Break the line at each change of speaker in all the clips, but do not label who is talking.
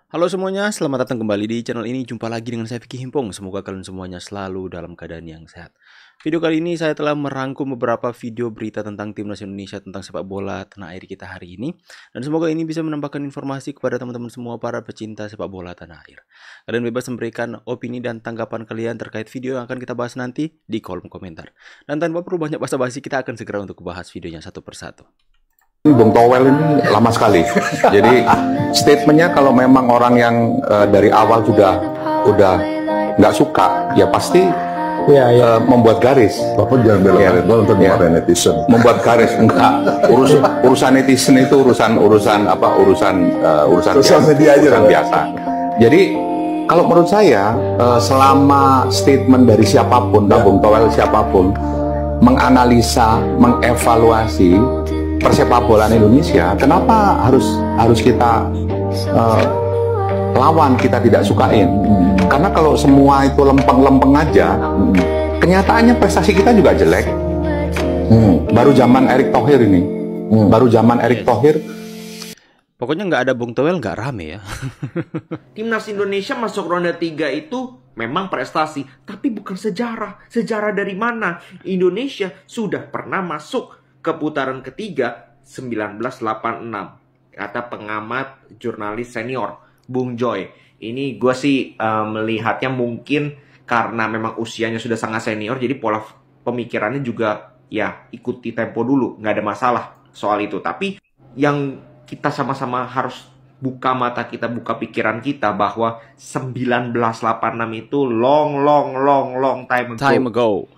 Halo semuanya, selamat datang kembali di channel ini. Jumpa lagi dengan saya Vicky Himpong. Semoga kalian semuanya selalu dalam keadaan yang sehat. Video kali ini saya telah merangkum beberapa video berita tentang timnas Indonesia, tentang sepak bola tanah air kita hari ini. Dan semoga ini bisa menambahkan informasi kepada teman-teman semua para pecinta sepak bola tanah air. Kalian bebas memberikan opini dan tanggapan kalian terkait video yang akan kita bahas nanti di kolom komentar. Dan tanpa perlu banyak basa-basi, kita akan segera untuk bahas videonya satu persatu.
Bung Towel ini lama sekali. Jadi statementnya kalau memang orang yang dari awal udah nggak suka, ya pasti membuat garis.
Bapak jangan bela untuk netizen.
Membuat garis enggak. Urusan netizen itu urusan
sosial media aja,
biasa. Jadi kalau menurut saya selama statement dari siapapun, Bung Towel siapapun menganalisa, mengevaluasi persepak bolaan Indonesia, kenapa harus kita lawan, kita tidak sukain? Karena kalau semua itu lempeng-lempeng aja, kenyataannya prestasi kita juga jelek. Baru zaman Erick Thohir ini, baru zaman Erick Thohir.
Pokoknya nggak ada Bung Towel nggak rame ya.
Timnas Indonesia masuk ronde 3 itu memang prestasi, tapi bukan sejarah. Sejarah dari mana? Indonesia sudah pernah masuk ke putaran ketiga 1986, kata pengamat jurnalis senior Bung Joy. Ini gue sih melihatnya mungkin karena memang usianya sudah sangat senior, jadi pola pemikirannya juga ya ikuti tempo dulu, nggak ada masalah soal itu. Tapi yang kita sama-sama harus buka mata kita, buka pikiran kita bahwa 1986 itu long time ago.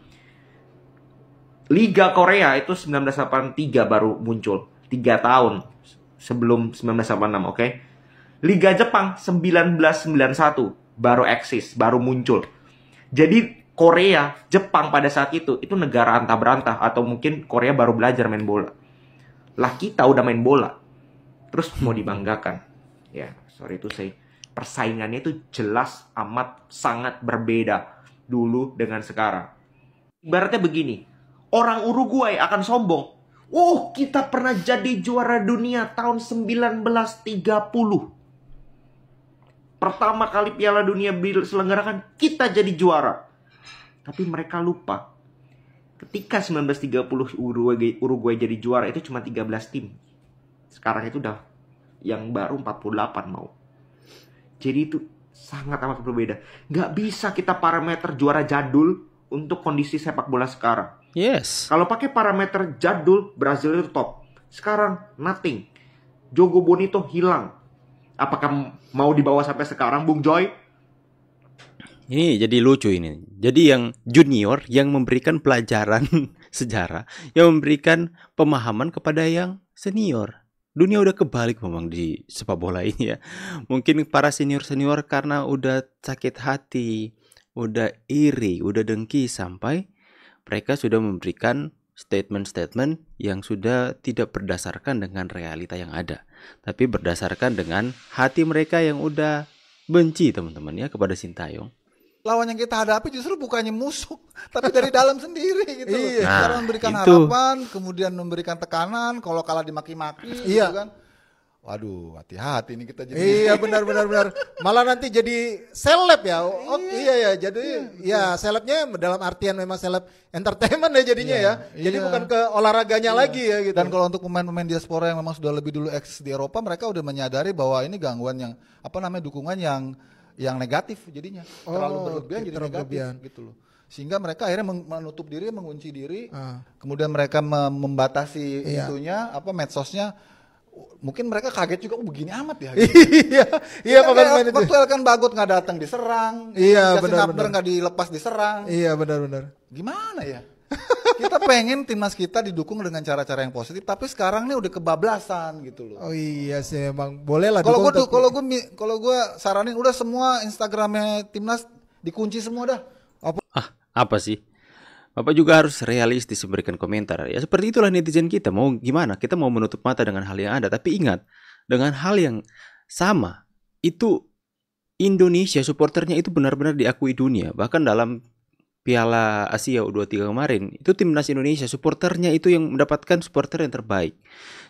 Liga Korea itu 1983 baru muncul, 3 tahun sebelum 1986, oke? Liga Jepang 1991 baru eksis, baru muncul. Jadi Korea, Jepang pada saat itu negara antah berantah, atau mungkin Korea baru belajar main bola. Lah kita udah main bola, terus mau dibanggakan. Ya, sorry to say, persaingannya itu jelas amat sangat berbeda dulu dengan sekarang. Ibaratnya begini, orang Uruguay akan sombong. Oh, kita pernah jadi juara dunia tahun 1930. Pertama kali Piala Dunia diselenggarakan, kita jadi juara. Tapi mereka lupa, ketika 1930 Uruguay jadi juara itu cuma 13 tim. Sekarang itu udah yang baru 48 mau. Jadi itu sangat amat berbeda. Nggak bisa kita parameter juara jadul untuk kondisi sepak bola sekarang.
Yes.
Kalau pakai parameter jadul, Brazil itu top. Sekarang nothing. Jogo Bonito hilang. Apakah mau dibawa sampai sekarang, Bung Joy?
Ini jadi lucu ini. Jadi yang junior yang memberikan pelajaran sejarah, yang memberikan pemahaman kepada yang senior. Dunia udah kebalik memang di sepak bola ini ya. Mungkin para senior-senior karena udah sakit hati, udah iri, udah dengki, sampai mereka sudah memberikan statement-statement yang sudah tidak berdasarkan dengan realita yang ada, tapi berdasarkan dengan hati mereka yang udah benci, teman-teman ya, kepada Sintayong.
Lawan yang kita hadapi justru bukannya musuh, tapi dari dalam sendiri gitu.
Iya.
Karena memberikan harapan, kemudian memberikan tekanan, kalau kalah dimaki-maki, gitu kan. Waduh, hati-hati nih kita jadi.
Iya, benar. Malah nanti jadi seleb ya. Oh, iya. Jadi ya selebnya dalam artian memang seleb entertainment ya jadinya ya. Jadi bukan ke olahraganya lagi ya gitu.
Dan kalau untuk pemain-pemain diaspora yang memang sudah lebih dulu eksis di Eropa, mereka udah menyadari bahwa ini gangguan yang dukungan yang negatif jadinya. Terlalu berlebihan jadi negatif gitu loh. Sehingga mereka akhirnya menutup diri, mengunci diri. Kemudian mereka membatasi itunya, medsosnya. Mungkin mereka kaget juga, begini amat ya. Gitu.
Iya pemain-pemain itu.
Waktu Elkan Bagot nggak datang diserang,
benar.
nggak dilepas diserang.
Iya benar.
Gimana ya? Kita pengen timnas kita didukung dengan cara-cara yang positif, tapi sekarang nih udah kebablasan gitu loh.
Oh iya sih, emang boleh lah.
Kalau gue saranin udah semua Instagramnya timnas dikunci semua dah.
Apa sih? Bapak juga harus realistis memberikan komentar. Ya seperti itulah netizen kita. Mau gimana? Kita mau menutup mata dengan hal yang ada. Tapi ingat, dengan hal yang sama, itu Indonesia supporternya itu benar-benar diakui dunia. Bahkan dalam Piala Asia U23 kemarin, itu timnas Indonesia, supporternya itu yang mendapatkan supporter yang terbaik.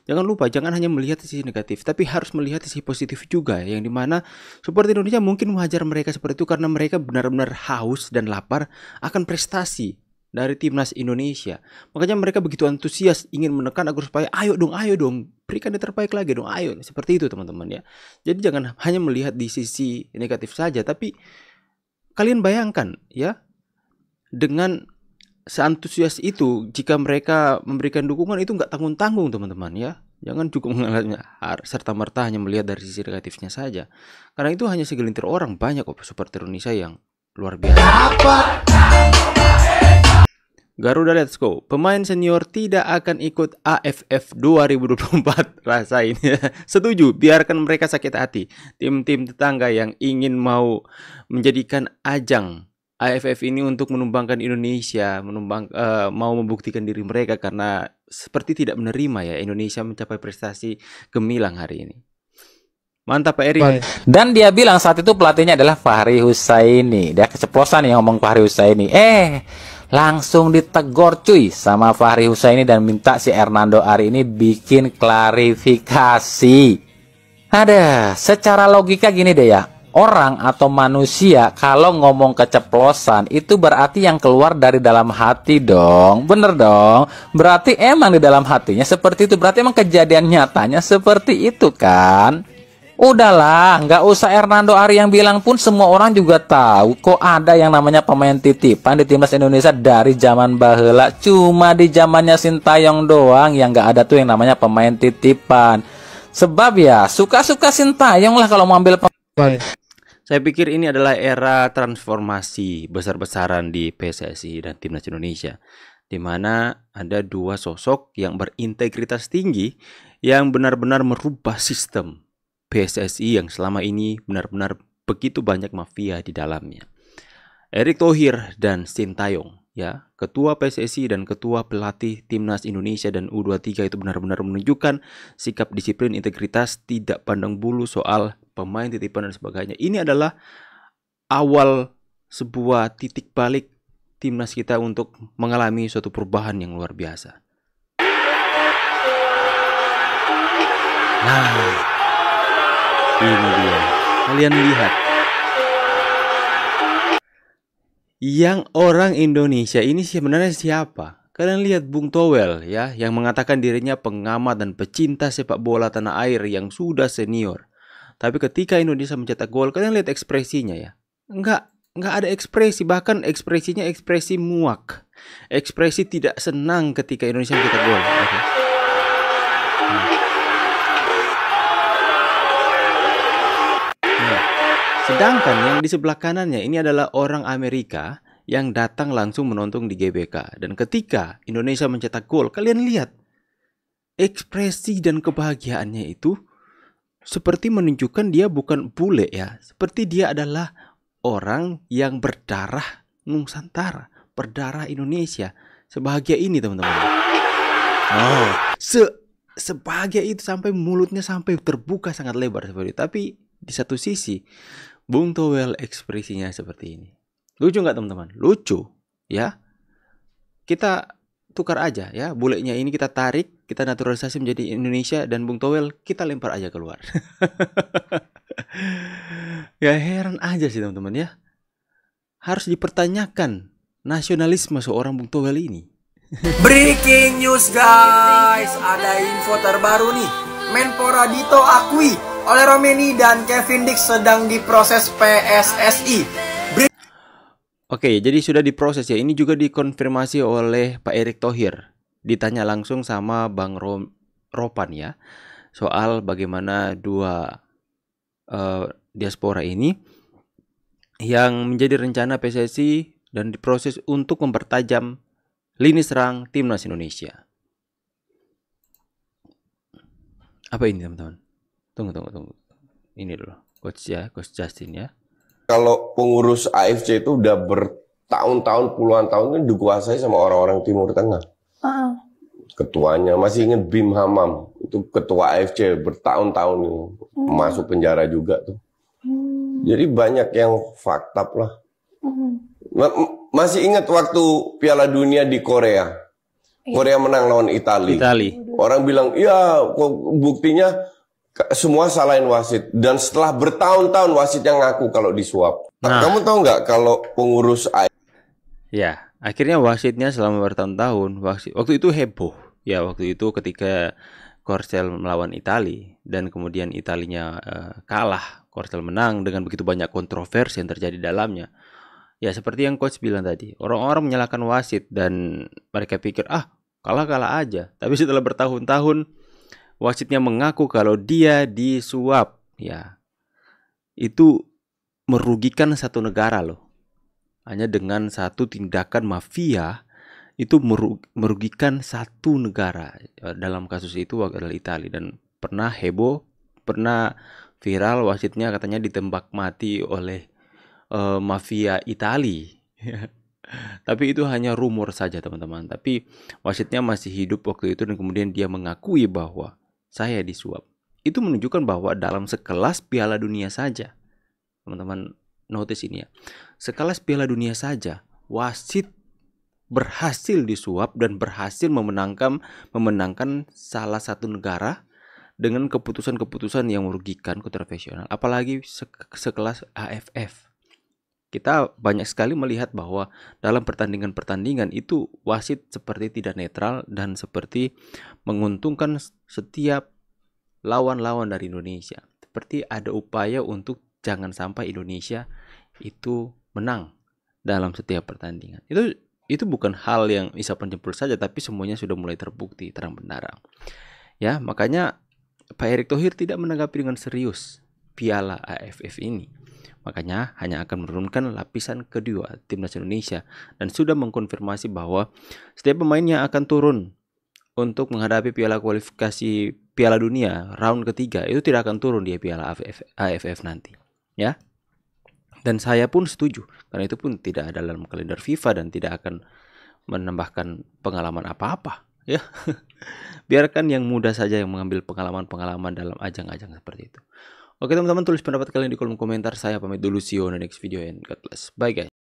Jangan lupa, jangan hanya melihat sisi negatif, tapi harus melihat sisi positif juga, yang dimana supporter Indonesia mungkin wajar mereka seperti itu karena mereka benar-benar haus dan lapar akan prestasi dari timnas Indonesia. Makanya mereka begitu antusias ingin menekan agar supaya ayo dong, berikan yang terbaik lagi dong, ayo. Seperti itu teman-teman ya. Jadi jangan hanya melihat di sisi negatif saja, tapi kalian bayangkan ya, dengan seantusias itu, jika mereka memberikan dukungan itu nggak tanggung-tanggung teman-teman ya. Jangan cukup serta-merta hanya melihat dari sisi negatifnya saja. Karena itu hanya segelintir orang, banyak kok supporter Indonesia yang luar biasa. Garuda Let's Go, pemain senior tidak akan ikut AFF 2024. Rasain ya. Setuju, biarkan mereka sakit hati. Tim-tim tetangga yang ingin mau menjadikan ajang AFF ini untuk menumbangkan Indonesia, mau membuktikan diri mereka karena seperti tidak menerima ya Indonesia mencapai prestasi gemilang hari ini. Mantap Pak Eri.
Dan dia bilang saat itu pelatihnya adalah Fahri Husaini. Dia keceplosan yang ngomong Fahri Husaini. Langsung ditegor cuy sama Fahri Husaini dan minta si Hernando Ari ini bikin klarifikasi. Ada, secara logika gini deh ya. Orang atau manusia kalau ngomong keceplosan itu berarti yang keluar dari dalam hati dong. Bener dong. Berarti emang di dalam hatinya seperti itu. Berarti emang kejadian nyatanya seperti itu kan. Udahlah, nggak usah Hernando Ari yang bilang pun semua orang juga tahu kok ada yang namanya pemain titipan di timnas Indonesia dari zaman baheula. Cuma di zamannya Sintayong doang yang nggak ada tuh yang namanya pemain titipan. Sebab ya suka-suka Sintayong lah kalau mau ambil pemain.
Saya pikir ini adalah era transformasi besar-besaran di PSSI dan Timnas Indonesia, di mana ada dua sosok yang berintegritas tinggi yang benar-benar merubah sistem PSSI yang selama ini benar-benar begitu banyak mafia di dalamnya. Erick Thohir dan Sintayong, ya, ketua PSSI dan ketua pelatih Timnas Indonesia dan U23 itu benar-benar menunjukkan sikap disiplin, integritas, tidak pandang bulu soal pemain titipan dan sebagainya. Ini adalah awal sebuah titik balik timnas kita untuk mengalami suatu perubahan yang luar biasa. Nah, ini dia. Kalian lihat. Yang orang Indonesia ini sebenarnya siapa? Kalian lihat Bung Towel ya, yang mengatakan dirinya pengamat dan pecinta sepak bola tanah air yang sudah senior. Tapi ketika Indonesia mencetak gol, kalian lihat ekspresinya ya. Enggak ada ekspresi, bahkan ekspresinya ekspresi muak. Ekspresi tidak senang ketika Indonesia mencetak gol. Okay. Sedangkan yang di sebelah kanannya ini adalah orang Amerika yang datang langsung menonton di GBK. Dan ketika Indonesia mencetak gol, kalian lihat ekspresi dan kebahagiaannya itu seperti menunjukkan dia bukan bule ya. Seperti dia adalah orang yang berdarah Nusantara, berdarah Indonesia. Sebahagia ini teman-teman. Oh, sebahagia itu sampai mulutnya sampai terbuka sangat lebar seperti itu. Tapi di satu sisi Bung Towel ekspresinya seperti ini. Lucu nggak teman-teman? Lucu ya. Kita tukar aja ya. Bulenya ini kita tarik, kita naturalisasi menjadi Indonesia, dan Bung Towel kita lempar aja keluar. Ya heran aja sih teman-teman ya. Harus dipertanyakan nasionalisme seorang Bung Towel ini.
Breaking news guys, ada info terbaru nih. Menpora Dito akui oleh Romeni dan Kevin Dix sedang diproses PSSI.
Oke, jadi sudah diproses ya. Ini juga dikonfirmasi oleh Pak Erick Thohir. Ditanya langsung sama Bang Ropan ya, soal bagaimana dua diaspora ini yang menjadi rencana PSSI dan diproses untuk mempertajam lini serang Timnas Indonesia. Apa ini teman-teman? Tunggu. Ini dulu, Coach Justin ya.
Kalau pengurus AFC itu udah bertahun-tahun, puluhan tahun kan dikuasai sama orang-orang Timur Tengah. Ketuanya, masih ingat Bim Hamam, itu ketua AFC bertahun-tahun masuk penjara juga tuh. Jadi banyak yang fucked up lah. Masih ingat waktu Piala Dunia di Korea? Korea menang lawan Italia. Orang bilang, iya kok buktinya semua salahin wasit. Dan setelah bertahun-tahun wasitnya ngaku kalau disuap. Nah, kamu tahu nggak kalau pengurus
Ya, akhirnya wasitnya selama bertahun-tahun, waktu itu heboh. Ya, waktu itu ketika Korsel melawan Italia dan kemudian Italinya kalah, Korsel menang dengan begitu banyak kontroversi yang terjadi dalamnya. Ya, seperti yang coach bilang tadi, orang-orang menyalahkan wasit dan mereka pikir kalah-kalah aja. Tapi setelah bertahun-tahun wasitnya mengaku kalau dia disuap. Ya, itu merugikan satu negara loh. Hanya dengan satu tindakan mafia itu merugikan satu negara. Dalam kasus itu adalah Italia, dan pernah heboh, pernah viral wasitnya katanya ditembak mati oleh mafia Italia. Tapi itu hanya rumor saja teman-teman. Tapi wasitnya masih hidup waktu itu dan kemudian dia mengakui bahwa saya disuap. Itu menunjukkan bahwa dalam sekelas Piala Dunia saja, teman-teman notice ini ya, sekelas Piala Dunia saja wasit berhasil disuap dan berhasil memenangkan salah satu negara dengan keputusan-keputusan yang merugikan kontroversial. Apalagi sekelas AFF. Kita banyak sekali melihat bahwa dalam pertandingan-pertandingan itu wasit seperti tidak netral dan seperti menguntungkan setiap lawan-lawan dari Indonesia. Seperti ada upaya untuk jangan sampai Indonesia itu menang dalam setiap pertandingan. Itu bukan hal yang isapan jempol saja, tapi semuanya sudah mulai terbukti terang benderang. Ya, makanya Pak Erick Thohir tidak menanggapi dengan serius Piala AFF ini. Makanya hanya akan menurunkan lapisan kedua timnas Indonesia dan sudah mengkonfirmasi bahwa setiap pemain yang akan turun untuk menghadapi piala kualifikasi Piala Dunia round ketiga itu tidak akan turun di Piala AFF nanti, ya. Dan saya pun setuju karena itu pun tidak ada dalam kalender FIFA dan tidak akan menambahkan pengalaman apa-apa, ya. Biarkan yang muda saja yang mengambil pengalaman-pengalaman dalam ajang-ajang seperti itu. Oke teman-teman, tulis pendapat kalian di kolom komentar. Saya pamit dulu, see you on the next video and God bless. Bye guys.